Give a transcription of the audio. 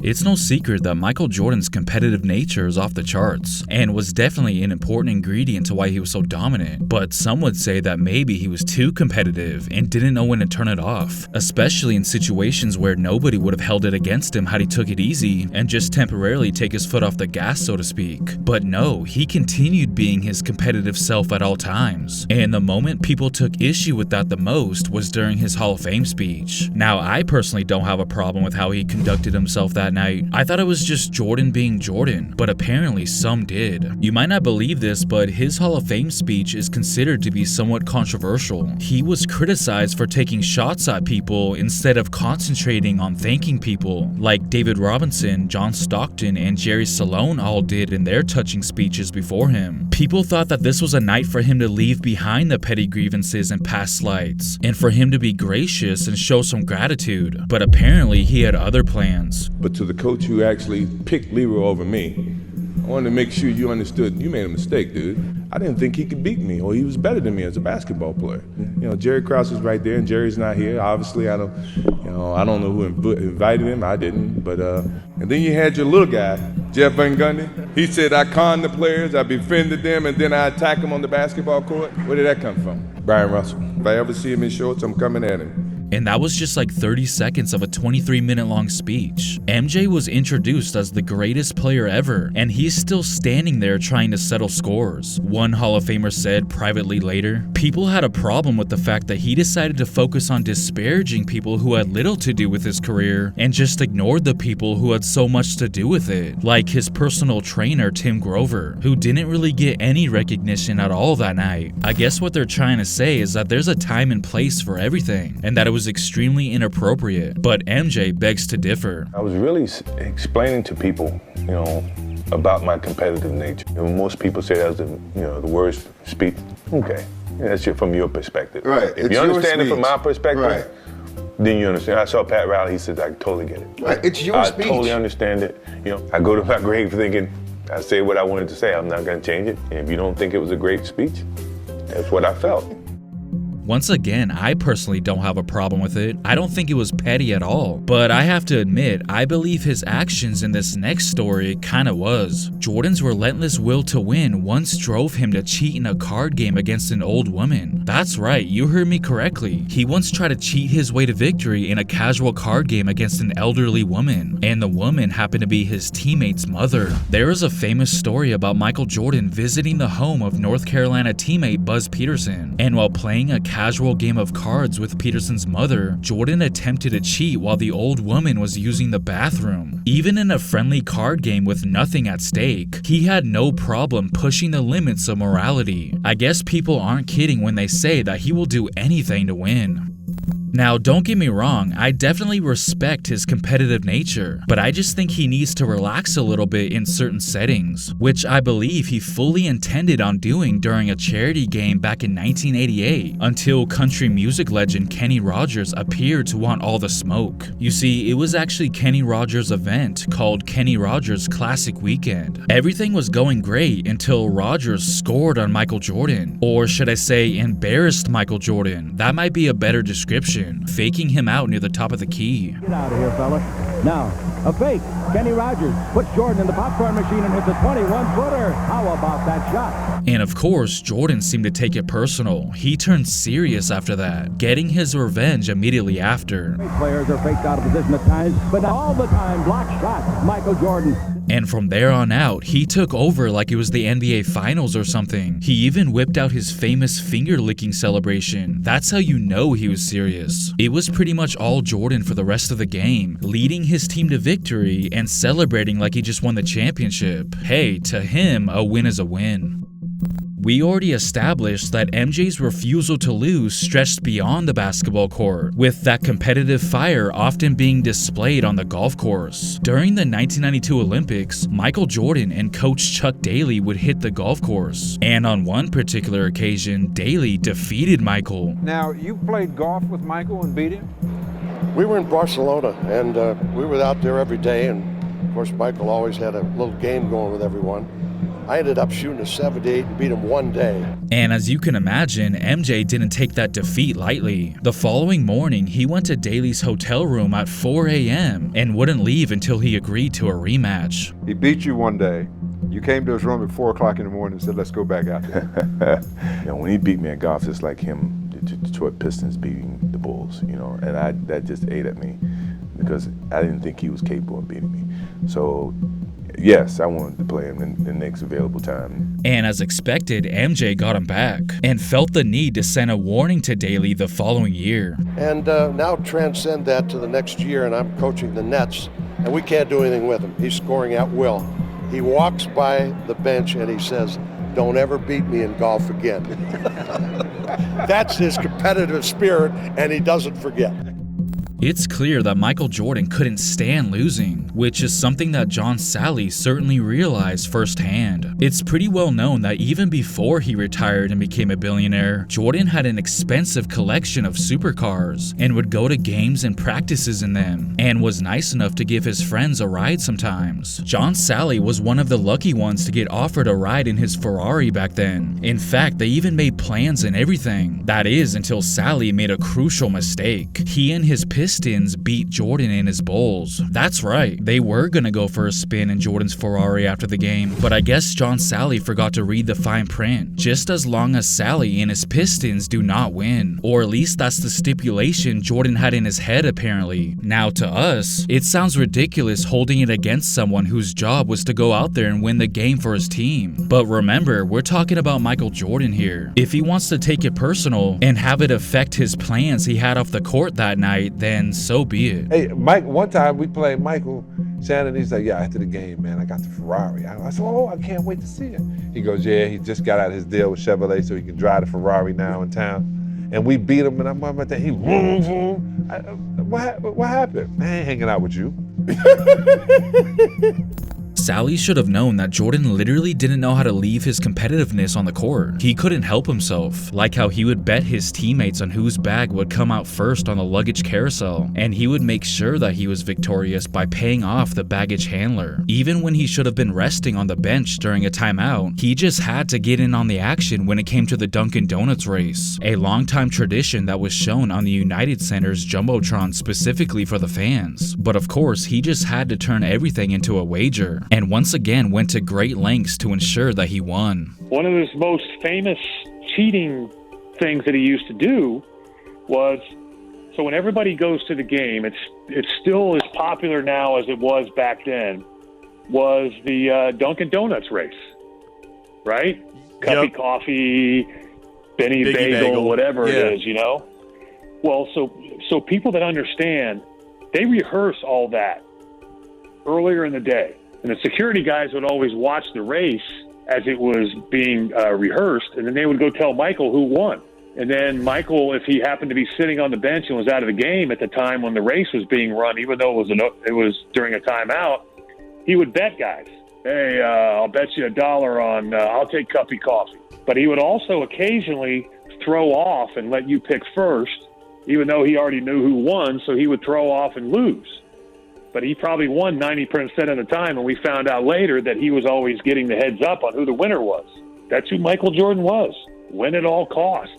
It's no secret that Michael Jordan's competitive nature is off the charts, and was definitely an important ingredient to why he was so dominant, but some would say that maybe he was too competitive and didn't know when to turn it off, especially in situations where nobody would have held it against him had he took it easy and just temporarily take his foot off the gas, so to speak. But no, he continued being his competitive self at all times, and the moment people took issue with that the most was during his Hall of Fame speech. Now, I personally don't have a problem with how he conducted himself that night. I thought it was just Jordan being Jordan, but apparently some did. You might not believe this, but his Hall of Fame speech is considered to be somewhat controversial. He was criticized for taking shots at people instead of concentrating on thanking people, like David Robinson, John Stockton, and Jerry Salone all did in their touching speeches before him. People thought that this was a night for him to leave behind the petty grievances and past slights, and for him to be gracious and show some gratitude, but apparently he had other plans. But to the coach who actually picked Leroy over me, I wanted to make sure you understood you made a mistake, dude. I didn't think he could beat me, or he was better than me as a basketball player. You know, Jerry Krause is right there, and Jerry's not here. Obviously, I don't know who invited him. I didn't. But and then you had your little guy, Jeff Van Gundy. He said I conned the players, I befriended them, and then I attack them on the basketball court. Where did that come from? Brian Russell. If I ever see him in shorts, I'm coming at him. And that was just like 30 seconds of a 23-minute long speech. MJ was introduced as the greatest player ever, and he's still standing there trying to settle scores. One Hall of Famer said privately later, people had a problem with the fact that he decided to focus on disparaging people who had little to do with his career and just ignored the people who had so much to do with it, like his personal trainer Tim Grover, who didn't really get any recognition at all that night. I guess what they're trying to say is that there's a time and place for everything, and that it was extremely inappropriate, but MJ begs to differ. I was really explaining to people, about my competitive nature. And most people say that's the worst speech. Okay, that's from your perspective. Right. If you understand it from my perspective, right, then you understand. I saw Pat Riley, he said, I totally get it. Right, it's your speech. I totally understand it. I go to my grave thinking, I say what I wanted to say, I'm not gonna change it. And if you don't think it was a great speech, that's what I felt. Once again, I personally don't have a problem with it. I don't think it was petty at all. But I have to admit, I believe his actions in this next story kinda was. Jordan's relentless will to win once drove him to cheat in a card game against an old woman. That's right, you heard me correctly. He once tried to cheat his way to victory in a casual card game against an elderly woman, and the woman happened to be his teammate's mother. There is a famous story about Michael Jordan visiting the home of North Carolina teammate Buzz Peterson, and while playing a casual game of cards with Peterson's mother, Jordan attempted to cheat while the old woman was using the bathroom. Even in a friendly card game with nothing at stake, he had no problem pushing the limits of morality. I guess people aren't kidding when they say that he will do anything to win. Now, don't get me wrong, I definitely respect his competitive nature, but I just think he needs to relax a little bit in certain settings, which I believe he fully intended on doing during a charity game back in 1988, until country music legend Kenny Rogers appeared to want all the smoke. You see, it was actually Kenny Rogers' event called Kenny Rogers Classic Weekend. Everything was going great until Rogers scored on Michael Jordan, or should I say embarrassed Michael Jordan. That might be a better description. Faking him out near the top of the key. Get out of here, fella. Now, a fake. Kenny Rogers puts Jordan in the popcorn machine and hits a 21-footer. How about that shot? And of course, Jordan seemed to take it personal. He turned serious after that, getting his revenge immediately after. Players are faked out of position at times, but not all the time. Block shot, Michael Jordan. And from there on out, he took over like it was the NBA Finals or something. He even whipped out his famous finger-licking celebration. That's how you know he was serious. It was pretty much all Jordan for the rest of the game, leading his team to victory and celebrating like he just won the championship. Hey, to him, a win is a win. We already established that MJ's refusal to lose stretched beyond the basketball court, with that competitive fire often being displayed on the golf course. During the 1992 Olympics, Michael Jordan and coach Chuck Daly would hit the golf course, and on one particular occasion, Daly defeated Michael. Now, you played golf with Michael and beat him? We were in Barcelona, and we were out there every day, and of course Michael always had a little game going with everyone. I ended up shooting a 78 and beat him one day. And as you can imagine, MJ didn't take that defeat lightly. The following morning, he went to Daly's hotel room at 4 a.m. and wouldn't leave until he agreed to a rematch. He beat you one day. You came to his room at 4 o'clock in the morning and said, let's go back out there. When he beat me at golf, it's like him, the Detroit Pistons beating the Bulls, and that just ate at me because I didn't think he was capable of beating me. So, yes, I wanted to play him in the next available time. And as expected, MJ got him back and felt the need to send a warning to Daly the following year. And now transcend that to the next year, and I'm coaching the Nets, and we can't do anything with him. He's scoring at will. He walks by the bench and he says, "Don't ever beat me in golf again." That's his competitive spirit, and he doesn't forget. It's clear that Michael Jordan couldn't stand losing, which is something that John Salley certainly realized firsthand. It's pretty well known that even before he retired and became a billionaire, Jordan had an expensive collection of supercars and would go to games and practices in them, and was nice enough to give his friends a ride sometimes. John Salley was one of the lucky ones to get offered a ride in his Ferrari back then. In fact, they even made plans and everything. That is, until Salley made a crucial mistake. He and his Pistons beat Jordan in his Bulls. That's right, they were gonna go for a spin in Jordan's Ferrari after the game, but I guess John Salley forgot to read the fine print. Just as long as Salley and his Pistons do not win, or at least that's the stipulation Jordan had in his head apparently. Now to us, it sounds ridiculous holding it against someone whose job was to go out there and win the game for his team. But remember, we're talking about Michael Jordan here. If he wants to take it personal and have it affect his plans he had off the court that night, then so be it. Hey, Mike, one time we played Michael Shannon. He's like, "Yeah, after the game, man, I got the Ferrari." I said, "Oh, I can't wait to see it." He goes, "Yeah, he just got out his deal with Chevrolet so he can drive the Ferrari now in town." And we beat him, and I'm like, he vroom, vroom. What happened? Man, I ain't hanging out with you. Salley should have known that Jordan literally didn't know how to leave his competitiveness on the court. He couldn't help himself, like how he would bet his teammates on whose bag would come out first on the luggage carousel, and he would make sure that he was victorious by paying off the baggage handler. Even when he should have been resting on the bench during a timeout, he just had to get in on the action when it came to the Dunkin' Donuts race, a longtime tradition that was shown on the United Center's Jumbotron specifically for the fans. But of course, he just had to turn everything into a wager, and once again went to great lengths to ensure that he won. One of his most famous cheating things that he used to do was, so when everybody goes to the game, it's still as popular now as it was back then, was the Dunkin' Donuts race, right? Cuppy Coffee, Benny Bagel, whatever it is, Well, so people that understand, they rehearse all that earlier in the day. And the security guys would always watch the race as it was being rehearsed, and then they would go tell Michael who won. And then Michael, if he happened to be sitting on the bench and was out of the game at the time when the race was being run, even though it was during a timeout, he would bet guys. Hey, I'll bet you $1 on, I'll take Cuppy Coffee. But he would also occasionally throw off and let you pick first, even though he already knew who won, so he would throw off and lose. But he probably won 90% of the time, and we found out later that he was always getting the heads up on who the winner was. That's who Michael Jordan was. Win at all costs.